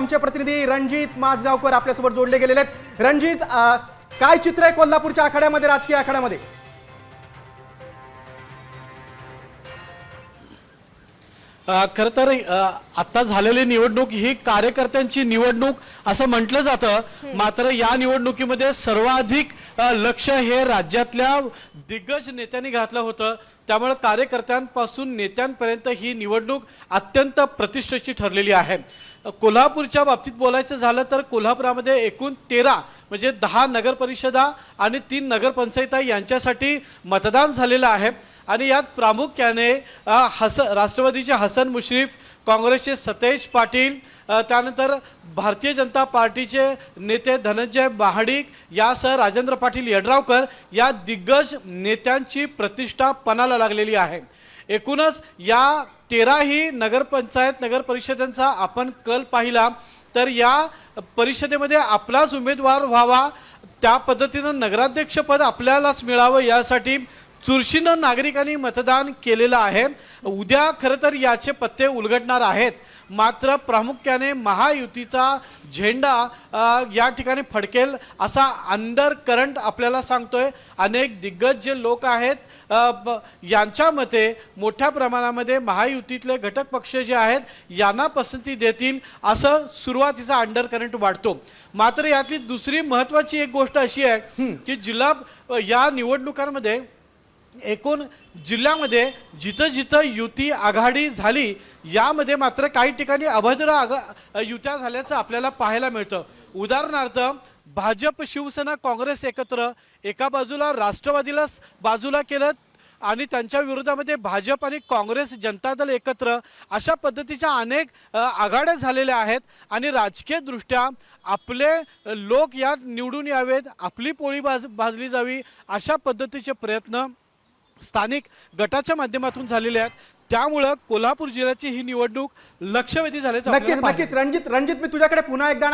आमचे प्रतिनिधी रणजित माझगावकर आपल्यासोबत जोडले गेलेले आहेत। रणजित, काय चित्र आहे कोल्हापूरच्या आखाड्यामध्ये, राजकीय आखाड्यामध्ये? खरं तर आता झालेली निवडणूक ही कार्यकर्त्यांची निवडणूक असं म्हटलं जातं, मात्र या निवडणुकीमध्ये सर्वाधिक लक्ष हे राज्यातल्या दिग्गज नेत्यांनी घातलं होतं। त्यामुळे कार्यकर्त्यांपासून नेत्यांपर्यंत ही निवडणूक अत्यंत प्रतिष्ठेची ठरलेली आहे। कोल्हापूरच्या बाबतीत बोलायचं झालं तर कोल्हापुरामध्ये एकूण 13 म्हणजे 10 नगरपरिषदा आणि 3 नगरपंचायता यांच्यासाठी मतदान झालेलं आहे। आणि यात प्रामुख्याने राष्ट्रवादीचे हसन मुश्रीफ, काँग्रेसचे सतेज पाटील, त्यानंतर भारतीय जनता पार्टीचे नेते धनंजय महाडिक यासह राजेंद्र पाटील यड्रावकर या दिग्गज नेत्यांची प्रतिष्ठा पणाला लागलेली आहे। एकूणच या 13ही नगरपंचायत नगरपरिषदांचा आपण कल पाहिला तर या परिषदेमध्ये आपलाच उमेदवार व्हावा, त्या पद्धतीनं नगराध्यक्षपद आपल्यालाच मिळावं यासाठी चुरशीनं नागरिकांनी मतदान केलेलं आहे। उद्या खरं तर याचे पत्ते उलगडणार आहेत, मात्र प्रामुख्याने महायुतीचा झेंडा या ठिकाणी फडकेल असा अंडर करंट आपल्याला सांगतोय। अनेक दिग्गज जे लोक आहेत यांच्या मते मोठ्या प्रमाणामध्ये महायुतीतले घटक पक्ष जे आहेत यांना पसंती देतील असं सुरुवातीचा अंडर करंट वाढतो। मात्र यातली दुसरी महत्त्वाची एक गोष्ट अशी आहे की जिल्हा या निवडणुकांमध्ये एकूण जिल्ह्यामध्ये जिथं जिथं युती आघाडी झाली यामध्ये मात्र काही ठिकाणी अभद्र युत्या झाल्याचं आपल्याला पाहायला मिळतं। उदाहरणार्थ भाजप, शिवसेना, काँग्रेस एकत्र एका बाजूला राष्ट्रवादीला बाजूला केलं आणि त्यांच्या विरोधामध्ये भाजप आणि काँग्रेस जनता दल एकत्र अशा पद्धतीच्या अनेक आघाड्या झालेल्या आहेत। आणि राजकीय दृष्ट्या आपले लोक यात निवडून यावेत, आपली पोळी भाजली जावी अशा पद्धतीचे प्रयत्न स्थानिक गटाच्या माध्यमातून झालेले आहेत। त्यामुळे कोल्हापूर जिल्ह्याची ही निवडणूक लक्षवेधी झाल्याचं नक्कीच रणजित मी तुझ्याकडे पुन्हा एकदा